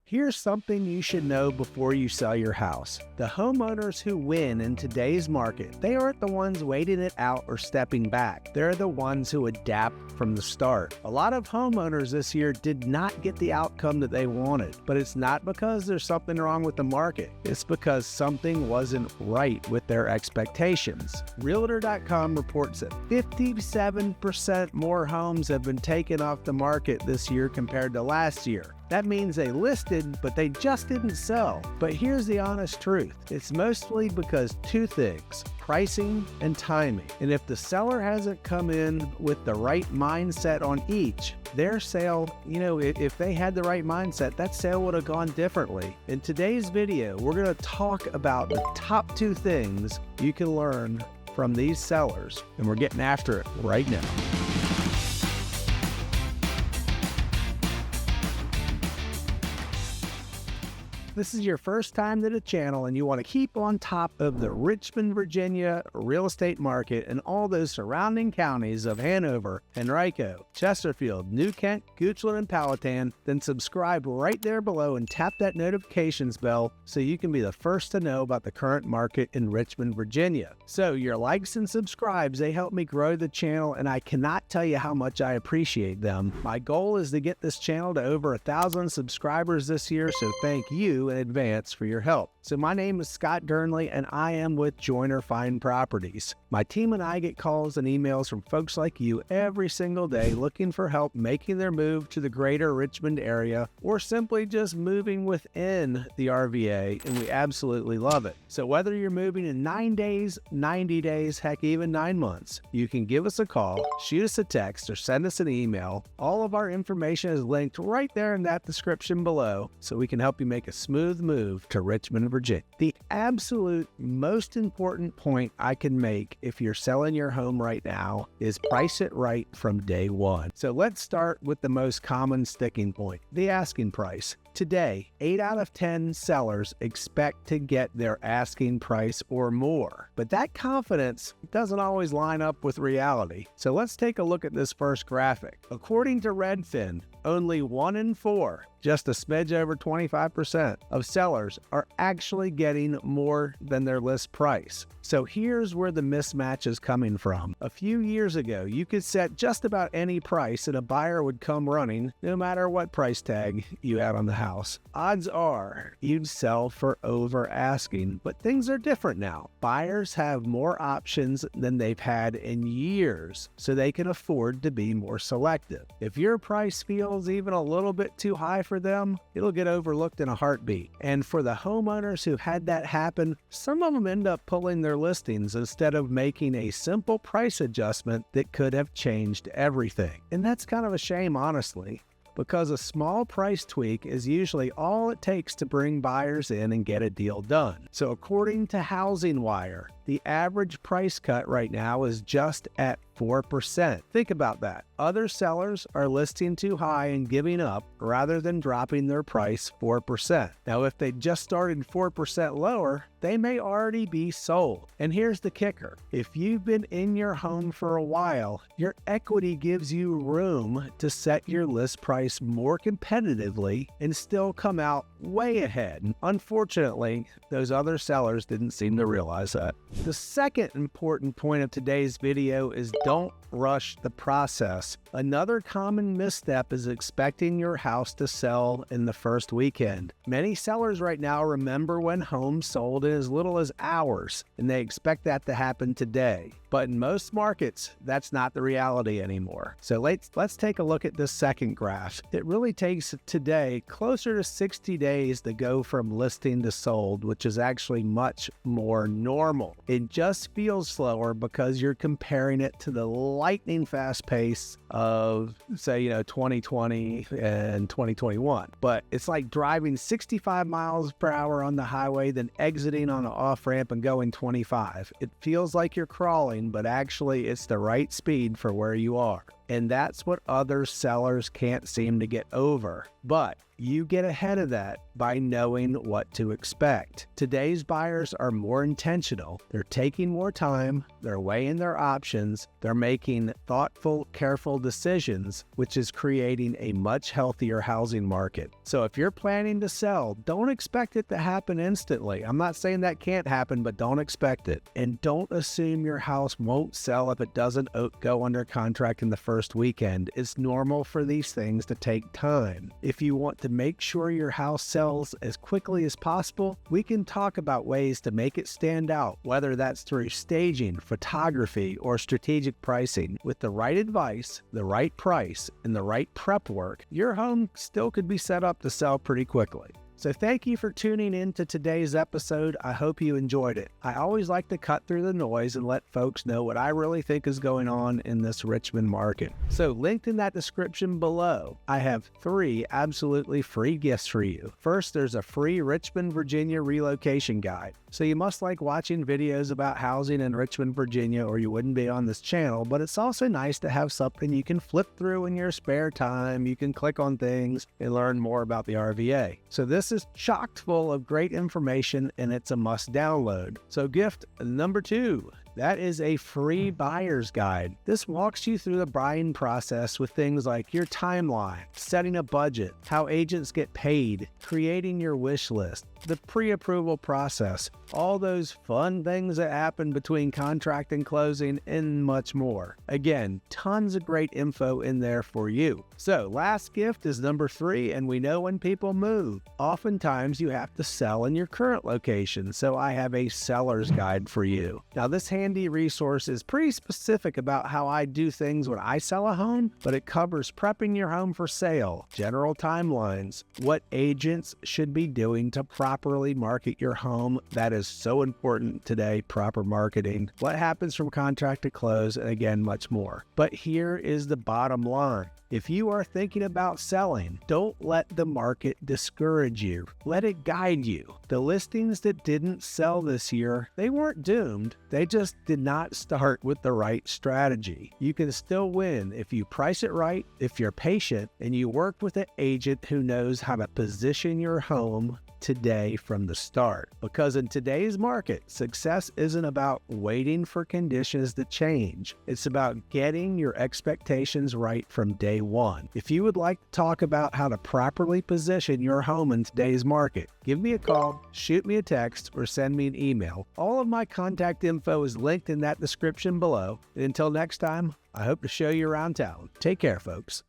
Here's something you should know before you sell your house. The homeowners who win in today's market, they aren't the ones waiting it out or stepping back. They're the ones who adapt from the start. A lot of homeowners this year did not get the outcome that they wanted, but it's not because there's something wrong with the market. It's because something wasn't right with their expectations. Realtor.com reports that 57% more homes have been taken off the market this year compared to last year. That means they listed, but they just didn't sell. But here's the honest truth. It's mostly because two things: pricing and timing. And if the seller hasn't come in with the right mindset on each, their sale, if they had the right mindset, that sale would have gone differently. In today's video, we're going to talk about the top two things you can learn from these sellers, and we're getting after it right now. This is your first time to the channel and you want to keep on top of the Richmond, Virginia real estate market and all those surrounding counties of Hanover, Henrico, Chesterfield, New Kent, Goochland, and Powhatan, then subscribe right there below and tap that notifications bell so you can be the first to know about the current market in Richmond, Virginia. So your likes and subscribes, they help me grow the channel, and I cannot tell you how much I appreciate them. My goal is to get this channel to over 1,000 subscribers this year, so thank you in advance for your help. So my name is Scott Durnley and I am with Joyner Fine Properties. My team and I get calls and emails from folks like you every single day looking for help making their move to the greater Richmond area or simply just moving within the RVA, and we absolutely love it. So whether you're moving in 9 days, 90 days, heck, even 9 months, you can give us a call, shoot us a text, or send us an email. All of our information is linked right there in that description below so we can help you make a smooth move to Richmond, Virginia. The absolute most important point I can make if you're selling your home right now is price it right from day one. So let's start with the most common sticking point, the asking price. Today, 8 out of 10 sellers expect to get their asking price or more. But that confidence doesn't always line up with reality. So let's take a look at this first graphic. According to Redfin, only 1 in 4, just a smidge over 25% of sellers are actually getting more than their list price. So here's where the mismatch is coming from. A few years ago, you could set just about any price and a buyer would come running no matter what price tag you had on the house. Odds are you'd sell for over asking, but things are different now. Buyers have more options than they've had in years, so they can afford to be more selective. If your price feels even a little bit too high for them, it'll get overlooked in a heartbeat. And for the homeowners who had that happen, some of them end up pulling their listings instead of making a simple price adjustment that could have changed everything. And that's kind of a shame, honestly, because a small price tweak is usually all it takes to bring buyers in and get a deal done. So according to Housing Wire, the average price cut right now is just at 4%. Think about that. Other sellers are listing too high and giving up rather than dropping their price 4%. Now, if they just started 4% lower, they may already be sold. And here's the kicker. If you've been in your home for a while, your equity gives you room to set your list price more competitively and still come out way ahead. Unfortunately, those other sellers didn't seem to realize that. The second important point of today's video is don't rush the process. Another common misstep is expecting your house to sell in the first weekend. Many sellers right now remember when homes sold in as little as hours, and they expect that to happen today. But in most markets, that's not the reality anymore. So let's take a look at this second graph. It really takes today closer to 60 days to go from listing to sold, which is actually much more normal. It just feels slower because you're comparing it to the lightning fast pace of, say, 2020 and 2021. But it's like driving 65 miles per hour on the highway, then exiting on an off-ramp and going 25. It feels like you're crawling, but actually it's the right speed for where you are. And that's what other sellers can't seem to get over. But you get ahead of that by knowing what to expect. Today's buyers are more intentional. They're taking more time, they're weighing their options, they're making thoughtful, careful decisions, which is creating a much healthier housing market. So if you're planning to sell, don't expect it to happen instantly. I'm not saying that can't happen, but don't expect it. And don't assume your house won't sell if it doesn't go under contract in the first weekend. It's normal for these things to take time. If you want to make sure your house sells as quickly as possible, we can talk about ways to make it stand out, whether that's through staging, photography, or strategic pricing. With the right advice, the right price, and the right prep work, your home still could be set up to sell pretty quickly. So thank you for tuning in to today's episode. I hope you enjoyed it. I always like to cut through the noise and let folks know what I really think is going on in this Richmond market. So linked in that description below, I have 3 absolutely free gifts for you. First, there's a free Richmond, Virginia relocation guide. So you must like watching videos about housing in Richmond, Virginia, or you wouldn't be on this channel, but it's also nice to have something you can flip through in your spare time. You can click on things and learn more about the RVA. So this is chock full of great information and it's a must download. So gift number 2. That is a free buyer's guide. This walks you through the buying process with things like your timeline, setting a budget, how agents get paid, creating your wish list, the pre-approval process, all those fun things that happen between contract and closing, and much more. Again, tons of great info in there for you. So last gift is number 3, and we know when people move, oftentimes you have to sell in your current location. So I have a seller's guide for you. Now this handy resource is pretty specific about how I do things when I sell a home, but it covers prepping your home for sale, general timelines, what agents should be doing to properly market your home. That is so important today, proper marketing, what happens from contract to close, and again, much more. But here is the bottom line. If you are thinking about selling, don't let the market discourage you. Let it guide you. The listings that didn't sell this year, they weren't doomed. They just did not start with the right strategy. You can still win if you price it right, if you're patient, and you work with an agent who knows how to position your home today from the start. Because in today's market, success isn't about waiting for conditions to change. It's about getting your expectations right from day one. If you would like to talk about how to properly position your home in today's market, give me a call, shoot me a text, or send me an email. All of my contact info is linked in that description below. And until next time, I hope to show you around town. Take care, folks.